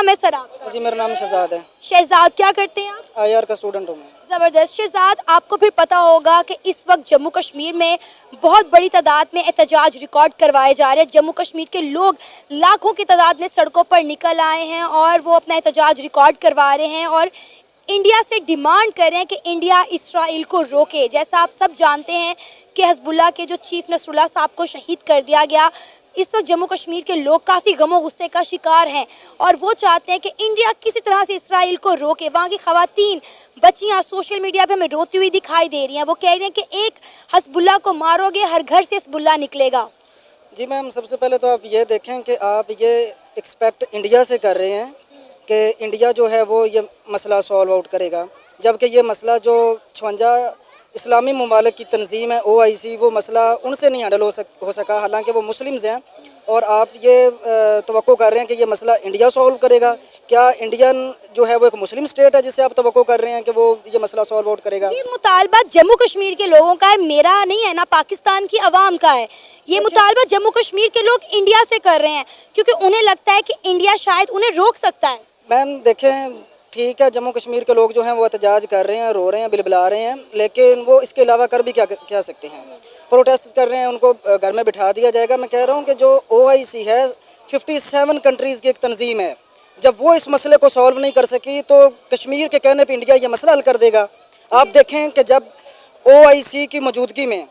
नाम है सर आपका? जी मेरा नाम शहजाद है। शहजाद, क्या करते हैं आप? IR का स्टूडेंट हूँ मैं। ज़बरदस्त। शहजाद, आपको फिर पता होगा कि इस वक्त जम्मू कश्मीर में बहुत बड़ी तादाद में एहतजाज रिकॉर्ड करवाए जा रहे हैं। जम्मू कश्मीर के लोग लाखों की तादाद में सड़कों पर निकल आए हैं और वो अपना एहतजाज रिकॉर्ड करवा रहे हैं और इंडिया से डिमांड कर रहे हैं कि इंडिया इसराइल को रोके। जैसा आप सब जानते हैं कि हिजबुल्लाह के जो चीफ नसरुल्लाह साहब को शहीद कर दिया गया, इस वक्त जम्मू कश्मीर के लोग काफ़ी गमो गुस्से का शिकार हैं और वो चाहते हैं कि इंडिया किसी तरह से इसराइल को रोके। वहाँ की ख़वातीन, बच्चियाँ सोशल मीडिया पे हमें रोती हुई दिखाई दे रही हैं। वो कह रही हैं कि एक हिजबुल्लाह को मारोगे, हर घर से हिजबुल्लाह निकलेगा। जी मैम, सबसे पहले तो आप ये देखें कि आप ये एक्सपेक्ट इंडिया से कर रहे हैं कि इंडिया जो है वो ये मसला सॉल्व आउट करेगा, जबकि ये मसला जो 56 इस्लामी ममालिक की तंजीम है OIC, वो मसला उनसे नहीं हैंडल हो सका, हालांकि वो मुस्लिम्स हैं। और आप ये तवक्को कर रहे हैं कि ये मसला इंडिया सॉल्व करेगा। क्या इंडियन जो है वो एक मुस्लिम स्टेट है जिससे आप तवक्को कर रहे हैं कि वो ये मसला सॉल्व आउट करेगा? ये मुतालबा जम्मू कश्मीर के लोगों का है, मेरा नहीं है, ना पाकिस्तान की आवाम का है। ये मुतालबा जम्मू कश्मीर के लोग इंडिया से कर रहे हैं क्योंकि उन्हें लगता है कि इंडिया शायद उन्हें रोक सकता है। मैम देखें, ठीक है, जम्मू कश्मीर के लोग जो हैं वो एहतजाज कर रहे हैं, रो रहे हैं, बिलबिला रहे हैं, लेकिन वो इसके अलावा कर भी क्या सकते हैं? प्रोटेस्ट कर रहे हैं, उनको घर में बिठा दिया जाएगा। मैं कह रहा हूँ कि जो OIC है 57 कंट्रीज़ की एक तंजीम है, जब वो इस मसले को सॉल्व नहीं कर सकी तो कश्मीर के कहने पे इंडिया ये मसला हल कर देगा। आप देखें कि जब OIC की मौजूदगी में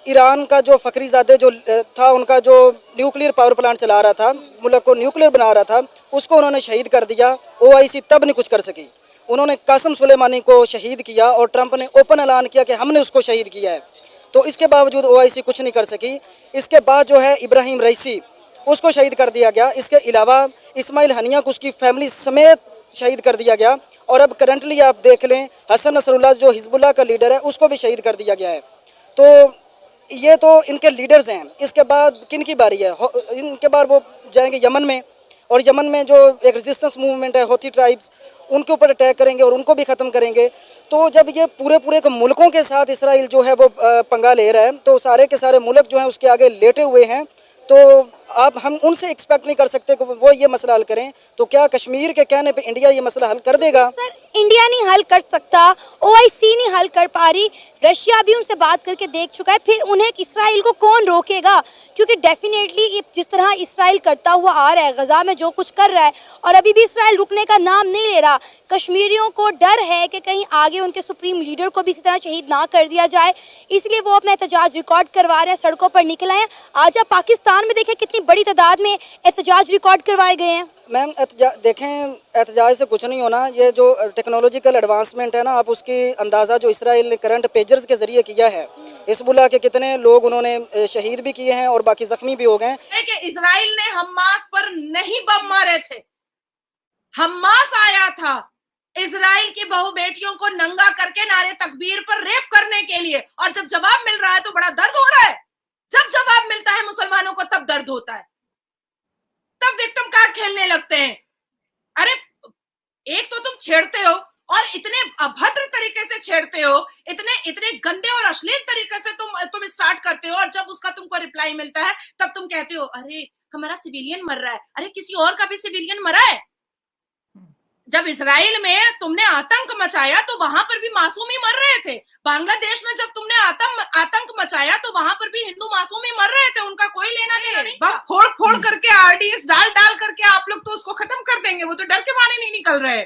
ईरान का जो फ़खरीज़ादे जो था, उनका जो न्यूक्लियर पावर प्लांट चला रहा था, मुल्क को न्यूक्लियर बना रहा था, उसको उन्होंने शहीद कर दिया। OIC तब नहीं कुछ कर सकी। उन्होंने कासिम सुलेमानी को शहीद किया और ट्रंप ने ओपन ऐलान किया कि हमने उसको शहीद किया है, तो इसके बावजूद OIC कुछ नहीं कर सकी। इसके बाद जो है इब्राहिम रईसी, उसको शहीद कर दिया गया। इसके अलावा इस्माइल हनिया को उसकी फैमिली समेत शहीद कर दिया गया। और अब करंटली आप देख लें, हसन नसरुल्लाह जो हिजबुल्लाह का लीडर है, उसको भी शहीद कर दिया गया है। तो ये तो इनके लीडर्स हैं। इसके बाद किन की बारी है? इनके बाद वो जाएंगे यमन में, और यमन में जो एक रेजिस्टेंस मूवमेंट है हौथी ट्राइब्स, उनके ऊपर अटैक करेंगे और उनको भी ख़त्म करेंगे। तो जब ये पूरे के मुल्कों के साथ इसराइल जो है वो पंगा ले रहा है, तो सारे के सारे मुल्क जो हैं उसके आगे लेटे हुए हैं। तो हम उनसे एक्सपेक्ट नहीं कर सकते कि वो ये मसला हल करें। तो क्या कश्मीर के कहने पे इंडिया ये मसला हल कर देगा? सर, इंडिया नहीं हल कर सकता, OIC नहीं हल कर पा रही, रशिया भी उनसे बात करके देख चुका है, फिर उन्हें इसराइल को कौन रोकेगा? क्योंकि डेफिनेटली जिस तरह इसराइल करता हुआ आ रहा है, गजा में जो कुछ कर रहा है, और अभी भी इसराइल रुकने का नाम नहीं ले रहा। कश्मीरियों को डर है कि कहीं आगे उनके सुप्रीम लीडर को भी इसी तरह शहीद ना कर दिया जाए, इसलिए वो अपना एहतजाज रिकॉर्ड करवा रहे हैं, सड़कों पर निकल आए हैं। आज आप पाकिस्तान में देखें कितनी बड़ी तादाद में एहतजाज रिकॉर्ड करवाए गए हैं। मैम देखें, एहतजाज से कुछ नहीं होना। ये जो टेक्नोलॉजिकल एडवांसमेंट है ना, आप उसकी अंदाज़ा जो इसराइल ने करंट पेजर्स के ज़रिए किया है, हिजबुल्लाह के कितने लोग उन्होंने शहीद भी किए हैं और बाकी ज़ख्मी भी हो गए। इसराइल ने हमास पर नहीं बम मारे थे, हमास आया था इसराइल की बहू बेटियों को नंगा करके नारे तकबीर पर रेप करने के लिए, और जब जवाब मिल रहा है तो बड़ा दर्द हो रहा है। जब जवाब मिलता है मुसलमानों को तब दर्द होता है, तब विक्टिम कार्ड खेलने लगते हैं। अरे एक तो तुम छेड़ते हो और इतने अभद्र तरीके से छेड़ते हो, इतने गंदे और अश्लील तरीके से तुम स्टार्ट करते हो, और जब उसका तुमको रिप्लाई मिलता है तब तुम कहते हो अरे हमारा सिविलियन मर रहा है। अरे किसी और का भी सिविलियन मरा है। जब इजराइल में तुमने आतंक मचाया तो वहां पर भी मासूम ही मर रहे थे। बांग्लादेश में जब तुमने आतंक मचाया तो वहां पर भी हिंदू मासूम ही मर रहे थे, उनका कोई लेना देना नहीं। बस फोड़ करके RDX डाल करके आप लोग तो उसको खत्म कर देंगे, वो तो डर के मारे नहीं निकल रहे।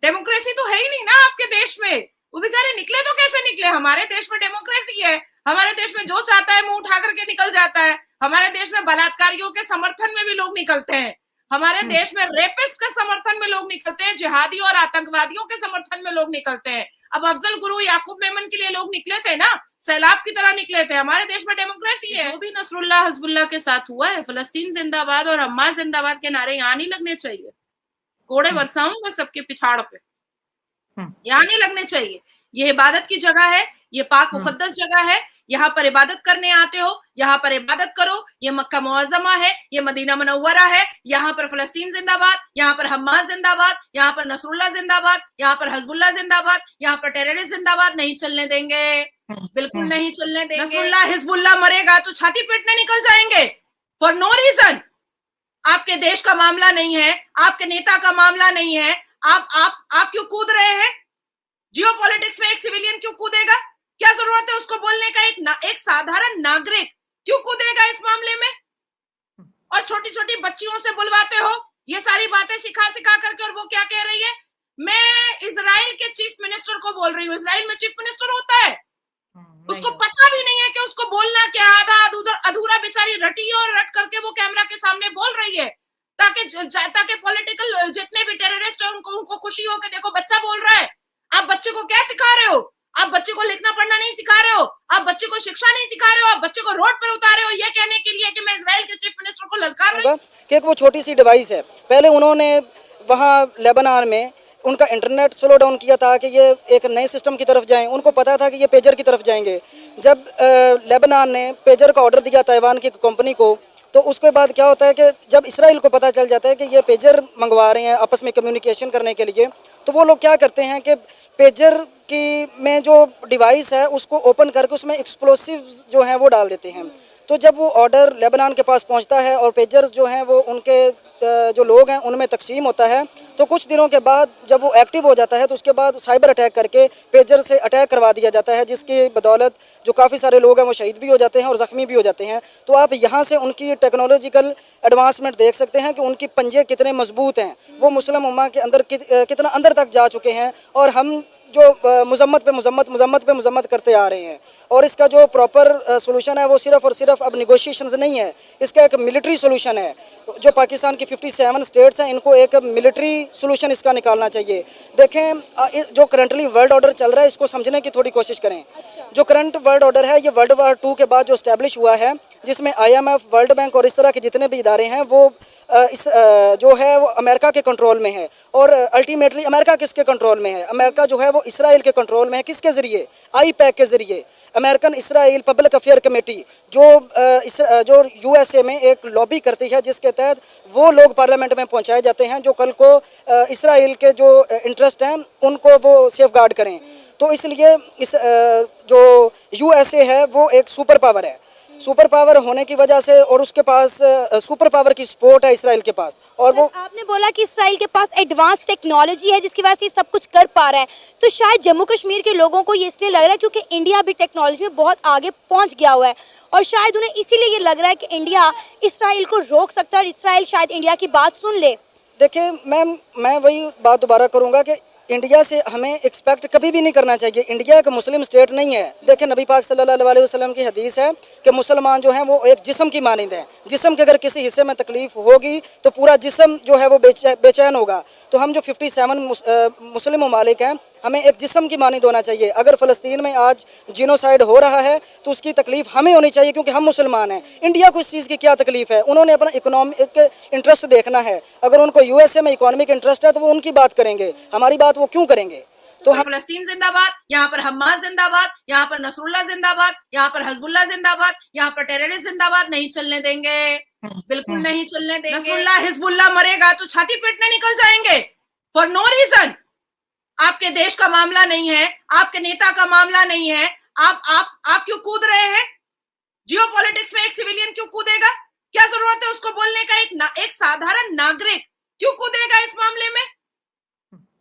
डेमोक्रेसी तो है ही नहीं ना आपके देश में। वो बेचारे निकले तो कैसे निकले? हमारे देश में डेमोक्रेसी है, हमारे देश में जो चाहता है मुंह उठा करके निकल जाता है। हमारे देश में बलात्कारियों के समर्थन में भी लोग निकलते हैं, हमारे देश में रेपिस्ट के समर्थन में लोग निकलते हैं, जिहादी और आतंकवादियों के समर्थन में लोग निकलते हैं। अब अफजल गुरु याकूब मेमन के लिए लोग निकले थे ना, सैलाब की तरह निकले थे। हमारे देश में डेमोक्रेसी है। वो भी नसरुल्लाह हिजबुल्लाह के साथ हुआ है। फलस्तीन जिंदाबाद और हमास जिंदाबाद के नारे यहाँ नहीं लगने चाहिए। घोड़े बरसाऊंगा सबके पिछाड़ पे, यहाँ नहीं लगने चाहिए। ये इबादत की जगह है, ये पाक मुकद्दस जगह है, यहाँ पर इबादत करने आते हो, यहाँ पर इबादत करो। ये मक्का मुअज़्ज़मा है, ये मदीना मुनव्वरा है। यहाँ पर फलस्तीन जिंदाबाद, यहाँ पर हमास जिंदाबाद, यहाँ पर नसरुल्लाह जिंदाबाद, यहाँ पर हिजबुल्लाह जिंदाबाद, यहाँ पर टेररिस्ट जिंदाबाद। नहीं चलने देंगे, बिल्कुल नहीं चलने देंगे। नसरुल्लाह हिजबुल्लाह मरेगा तो छाती पीटने निकल जाएंगे फॉर नो रीजन। आपके देश का मामला नहीं है, आपके नेता का मामला नहीं है, आप क्यों कूद रहे हैं? जियोपॉलिटिक्स में एक सिविलियन क्यों कूदेगा? क्या जरूरत है उसको बोलने का? एक साधारण नागरिक क्यों कूदेगा इस मामले में? और छोटी छोटी बच्चियों से बुलवाते हो ये सारी बातें सिखा सिखा करके, और वो क्या कह रही है? मैं इजराइल के चीफ मिनिस्टर को बोल रही हूँ। इजराइल में चीफ मिनिस्टर होता है, उसको पता भी नहीं है कि उसको बोलना क्या। आधा अधूरा बेचारी रटी है और रट करके वो कैमरा के सामने बोल रही है ताकि पॉलिटिकल जितने भी टेररिस्ट हैं उनको खुशी हो कि देखो बच्चा बोल रहा है। आप बच्चे को क्या सिखा रहे हो? आप बच्चे को लिखना पढ़ना नहीं सिखा रहे हो, आप बच्चे को शिक्षा नहीं सिखा रहे हो, आप बच्चे को रोड पर उतारे हो ये कहने के लिए कि मैं इजराइल के चीफ मिनिस्टर को ललकार रही हूं। कि वो छोटी सी डिवाइस है। पहले उन्होंने वहाँ लेबनान में उनका इंटरनेट स्लो डाउन किया था कि ये एक नए सिस्टम की तरफ जाएं। उनको पता था कि ये पेजर की तरफ जाएंगे। जब लेबनान ने पेजर का ऑर्डर दिया ताइवान की कंपनी को, तो उसके बाद क्या होता है कि जब इसराइल को पता चल जाता है कि ये पेजर मंगवा रहे हैं आपस में कम्युनिकेशन करने के लिए, तो वो लोग क्या करते हैं कि पेजर की में जो डिवाइस है उसको ओपन करके उसमें एक्सप्लोसिव जो हैं वो डाल देते हैं। तो जब वो ऑर्डर लेबनान के पास पहुंचता है और पेजर्स जो हैं वो उनके जो लोग हैं उनमें तकसीम होता है, तो कुछ दिनों के बाद जब वो एक्टिव हो जाता है तो उसके बाद साइबर अटैक करके पेजर से अटैक करवा दिया जाता है, जिसकी बदौलत जो काफ़ी सारे लोग हैं वो शहीद भी हो जाते हैं और ज़ख्मी भी हो जाते हैं। तो आप यहाँ से उनकी टेक्नोलॉजिकल एडवांसमेंट देख सकते हैं कि उनकी पंजे कितने मजबूत हैं। वो मुस्लिम उम्मा के अंदर कितना अंदर तक जा चुके हैं, और हम जो मजम्मत करते आ रहे हैं। और इसका जो प्रॉपर सोल्यूशन है वो सिर्फ़ और सिर्फ अब निगोशिएशंस नहीं है, इसका एक मिलिट्री सोल्यूशन है। जो पाकिस्तान की 57 स्टेट्स हैं इनको एक मिलिट्री सोल्यूशन इसका निकालना चाहिए। देखें जो करंटली वर्ल्ड ऑर्डर चल रहा है इसको समझने की थोड़ी कोशिश करें। जो करंट वर्ल्ड ऑर्डर है ये वर्ल्ड वार 2 के बाद जो इस्टेब्लिश हुआ है, जिसमें IMF, वर्ल्ड बैंक और इस तरह के जितने भी इदारे हैं वो जो है वो अमेरिका के कंट्रोल में है। और अल्टीमेटली अमेरिका किसके कंट्रोल में है? अमेरिका जो है वो इसराइल के कंट्रोल में है। किसके ज़रिए? IPAC के ज़रिए, American Israel public affair committee, जो USA में एक लॉबी करती है, जिसके तहत वो लोग पार्लियामेंट में पहुंचाए जाते हैं जो कल को इसराइल के जो इंटरेस्ट हैं उनको वो सेफगार्ड करें। तो इसलिए जो USA है वो एक सुपर पावर है। सुपर पावर होने की वजह से, और उसके पास सुपर पावर की सपोर्ट है इसराइल के पास। और वो आपने बोला कि इसराइल के पास एडवांस टेक्नोलॉजी है जिसकी वजह से सब कुछ कर पा रहा है, तो शायद जम्मू कश्मीर के लोगों को ये इसलिए लग रहा है क्योंकि इंडिया भी टेक्नोलॉजी में बहुत आगे पहुंच गया हुआ है, और शायद उन्हें इसीलिए ये लग रहा है कि इंडिया इसराइल को रोक सकता है और इसराइल शायद इंडिया की बात सुन ले। देखिए मैं वही बात दोबारा करूँगा कि इंडिया से हमें एक्सपेक्ट कभी भी नहीं करना चाहिए। इंडिया एक मुस्लिम स्टेट नहीं है। देखिए नबी पाक सल्लल्लाहु अलैहि वसल्लम की हदीस है कि मुसलमान जो हैं वो एक जिस्म की मानिंद है। जिस्म के अगर किसी हिस्से में तकलीफ़ होगी तो पूरा जिस्म जो है वो बेचैन होगा। तो हम जो 57 मुस्लिम ममालिक हैं हमें एक जिस्म की मानिंद होना चाहिए। अगर फ़लस्तीन में आज जीनोसाइड हो रहा है तो उसकी तकलीफ़ हमें होनी चाहिए क्योंकि हम मुसलमान हैं। इंडिया को इस चीज़ की क्या तकलीफ़ है? उन्होंने अपना इकोनॉमिक इंटरेस्ट देखना है। अगर उनको USA में इकोनॉमिक इंटरेस्ट है तो वो उनकी बात करेंगे, हमारी बात वो क्यों करेंगे? तो फ़लस्तीन जिंदाबाद, यहाँ पर हमास जिंदाबाद, यहाँ पर नसरुल्लाह जिंदाबाद, यहाँ पर हिजबुल्लाह जिंदाबाद, यहाँ पर टेररिस्ट जिंदाबाद। नहीं चलने देंगे, बिल्कुल नहीं चलने देंगे। नसरुल्लाह हिजबुल्लाह मरेगा तो छाती पीटने निकल जाएंगे फॉर नो रीजन। आपके देश का मामला नहीं है, आपके नेता का मामला नहीं है, आप क्यों कूद रहे हैं? जियोपॉलिटिक्स में एक सिविलियन क्यों कूदेगा? क्या जरूरत है उसको बोलने का? एक साधारण नागरिक क्यों कूदेगा इस मामले में?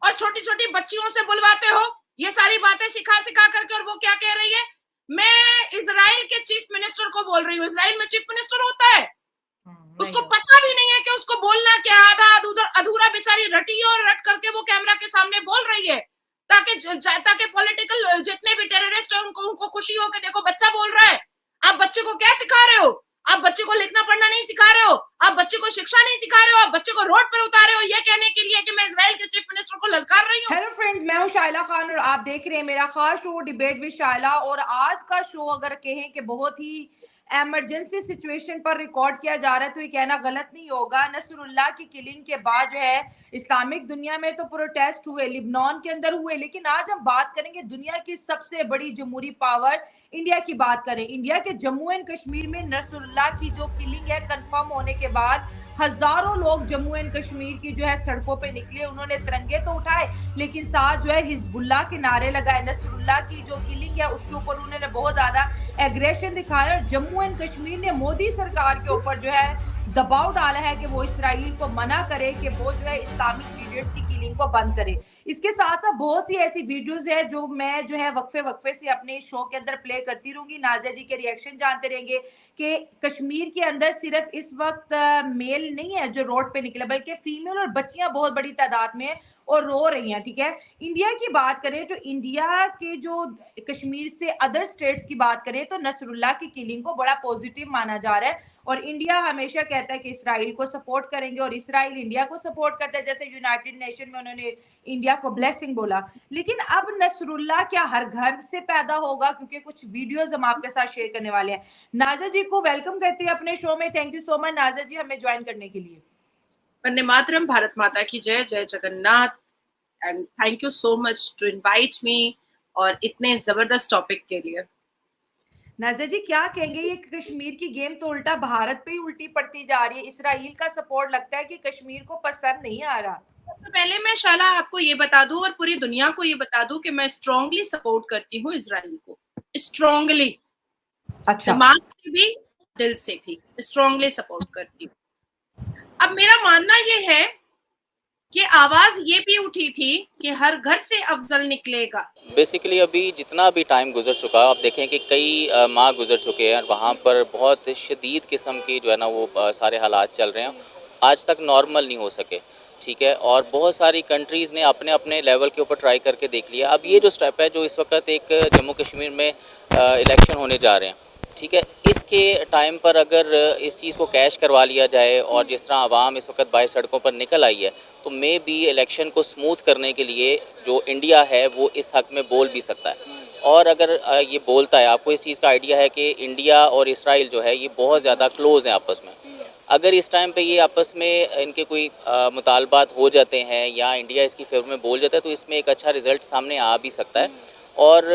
और छोटी छोटी बच्चियों से बुलवाते हो ये सारी बातें सिखा सिखा करके, और वो क्या कह रही है? मैं इजराइल के चीफ मिनिस्टर को बोल रही हूँ। इजराइल में चीफ मिनिस्टर होता है, उसको पता भी नहीं है कि उसको बोलना क्या। आधा अधूरा बेचारी रटी है और रट करके वो कैमरा के सामने बोल रही है ताकि पॉलिटिकल जितने भी टेररिस्ट हैं उनको खुशी हो कि देखो बच्चा बोल रहा है। आप बच्चे को क्या सिखा रहे हो? आप बच्चे को लिखना पढ़ना नहीं सिखा रहे हो, आप बच्चे को शिक्षा नहीं सिखा रहे हो, आप बच्चे को रोड पर उतारे हो ये कहने के लिए कि मैं इजराइल के चीफ मिनिस्टर को ललकार रही हूँ। हेलो फ्रेंड्स, मैं हूँ शाइला खान और आप देख रहे हैं मेरा खास शो डिबेट विद शाइला। और आज का शो अगर कहें कि बहुत ही इमरजेंसी सिचुएशन पर रिकॉर्ड किया जा रहा है तो ये कहना गलत नहीं होगा। नसरुल्लाह की किलिंग के बाद जो है इस्लामिक दुनिया में तो प्रोटेस्ट हुए, लिबनान के अंदर हुए, लेकिन आज हम बात करेंगे दुनिया की सबसे बड़ी जमहूरी पावर इंडिया की बात करें। इंडिया के जम्मू एंड कश्मीर में नसरुल्लाह की जो किलिंग है कंफर्म होने के बाद हजारों लोग जम्मू एंड कश्मीर की जो है सड़कों पे निकले। उन्होंने तिरंगे तो उठाए लेकिन साथ जो है हिजबुल्लाह के नारे लगाए। नसरुल्लाह की जो किलिंग है उसके ऊपर उन्होंने बहुत ज्यादा एग्रेशन दिखाया और जम्मू एंड कश्मीर ने मोदी सरकार के ऊपर जो है दबाव डाला है कि वो इसराइल को मना करे कि वो जो है इस्लामिक लीडर्स की किलिंग को बंद करे। इसके साथ साथ बहुत सी ऐसी वीडियोस है जो मैं जो है वक्फे से अपने शो के अंदर प्ले करती रहूंगी। नाज़िया जी के रिएक्शन जानते रहेंगे कि कश्मीर के अंदर सिर्फ इस वक्त मेल नहीं है जो रोड पे निकले, बल्कि फीमेल और बच्चियां बहुत बड़ी तादाद में और रो रही हैं। ठीक है, इंडिया की बात करें तो इंडिया के जो कश्मीर से अदर स्टेट्स की बात करें तो नसरुल्लाह की किलिंग को बड़ा पॉजिटिव माना जा रहा है और इंडिया हमेशा कहता है कि इसराइल को सपोर्ट करेंगे और इसराइल इंडिया को सपोर्ट करता है। जैसे यूनाइटेड नेशन में उन्होंने इंडिया को ब्लेसिंग बोला। लेकिन अब नसरुल्लाह क्या हर घर से पैदा होगा, क्योंकि कुछ वीडियोस हम आपके साथ शेयर करने वाले हैं। नाज़िया जी को वेलकम करते हैं अपने शो में। Thank you so much Nazia ji हमें ज्वाइन करने के लिए। वंदे मातरम, भारत माता की जय, जय Jagannath, and thank you so much to invite me और इतने जबरदस्त टॉपिक के लिए। नाज़िया जी क्या कहेंगे, ये कश्मीर की गेम तो उल्टा भारत पे ही उल्टी पड़ती जा रही है। इसराइल का सपोर्ट लगता है कि कश्मीर को पसंद नहीं आ रहा। तो पहले मैं शाला आपको ये बता दूं और पूरी दुनिया को ये बता दूं कि मैं स्ट्रांगली सपोर्ट करती हूँ इसराइल को, स्ट्रांगली, अच्छा, दिमाग से भी दिल से भी स्ट्रांगली सपोर्ट करती हूँ। अब मेरा मानना ये है कि आवाज ये भी उठी थी कि हर घर से अफजल निकलेगा। बेसिकली अभी जितना भी टाइम गुजर चुका, आप देखें कि कई माह गुजर चुके हैं और वहाँ पर बहुत शदीद किस्म की जो है ना वो सारे हालात चल रहे हैं, आज तक नॉर्मल नहीं हो सके। ठीक है, और बहुत सारी कंट्रीज़ ने अपने अपने लेवल के ऊपर ट्राई करके देख लिया। अब ये जो स्टेप है जो इस वक्त एक जम्मू कश्मीर में इलेक्शन होने जा रहे हैं, ठीक है, इसके टाइम पर अगर इस चीज़ को कैश करवा लिया जाए और जिस तरह आवाम इस वक्त बाहर सड़कों पर निकल आई है, तो मे बी इलेक्शन को स्मूथ करने के लिए जो इंडिया है वो इस हक़ में बोल भी सकता है। और अगर ये बोलता है, आपको इस चीज़ का आइडिया है कि इंडिया और इसराइल जो है ये बहुत ज़्यादा क्लोज़ हैं आपस में। अगर इस टाइम पे ये आपस में इनके कोई मुतालबात हो जाते हैं या इंडिया इसकी फेवर में बोल जाता है, तो इसमें एक अच्छा रिज़ल्ट सामने आ भी सकता है। और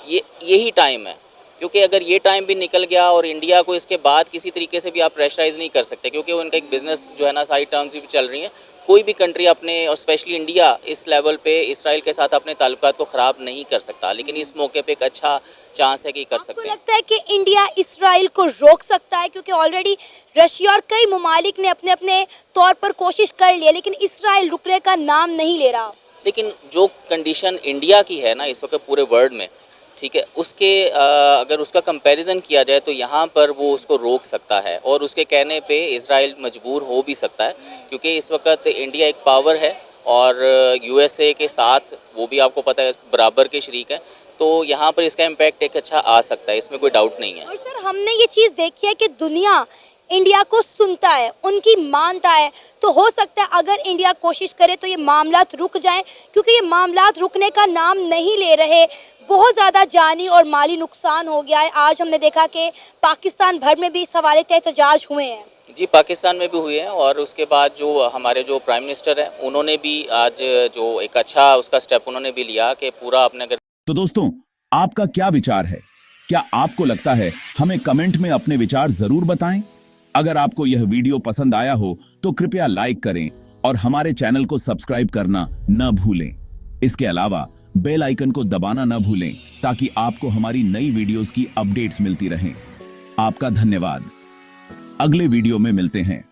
यही टाइम है, क्योंकि अगर ये टाइम भी निकल गया और इंडिया को इसके बाद किसी तरीके से भी आप प्रेशराइज़ नहीं कर सकते, क्योंकि उनका एक बिज़नेस जो है ना सारी टर्म्स भी चल रही हैं। कोई भी कंट्री अपने, और स्पेशली इंडिया, इस लेवल पे इसराइल के साथ अपने ताल्लुकात को ख़राब नहीं कर सकता, लेकिन इस मौके पे एक अच्छा चांस है कि कर सकते हैं। आपको लगता है कि इंडिया इसराइल को रोक सकता है, क्योंकि ऑलरेडी रशिया और कई ममालिक ने अपने अपने तौर पर कोशिश कर ली है, लेकिन इसराइल रुकने का नाम नहीं ले रहा। लेकिन जो कंडीशन इंडिया की है ना इस वक्त पूरे वर्ल्ड में, ठीक है, उसके अगर उसका कंपैरिजन किया जाए तो यहाँ पर वो उसको रोक सकता है और उसके कहने पे इजराइल मजबूर हो भी सकता है, क्योंकि इस वक्त इंडिया एक पावर है और यूएसए के साथ वो भी आपको पता है बराबर के शरीक है, तो यहाँ पर इसका इम्पैक्ट एक अच्छा आ सकता है, इसमें कोई डाउट नहीं है। और सर हमने ये चीज़ देखी है कि दुनिया इंडिया को सुनता है, उनकी मानता है, तो हो सकता है अगर इंडिया कोशिश करे तो ये मामलात रुक जाएं, क्योंकि ये मामलात रुकने का नाम नहीं ले रहे। बहुत ज़्यादा जानी और माली नुकसान हो गया है। आज हमने देखा कि पाकिस्तान भर में भी इस हवाले से एहतजाज हुए हैं। जी, पाकिस्तान में भी हुए हैं और उसके बाद जो हमारे जो प्राइम मिनिस्टर हैं उन्होंने भी आज जो एक अच्छा उसका स्टेप उन्होंने भी लिया कि पूरा अपने अगर। तो दोस्तों, आपका क्या विचार है? क्या आपको लगता है? हमें कमेंट में अपने विचार जरूर बताएं। अगर आपको यह वीडियो पसंद आया हो तो कृपया लाइक करें और हमारे चैनल को सब्सक्राइब करना न भूलें। इसके अलावा बेल आइकन को दबाना न भूलें ताकि आपको हमारी नई वीडियोस की अपडेट्स मिलती रहें। आपका धन्यवाद। अगले वीडियो में मिलते हैं।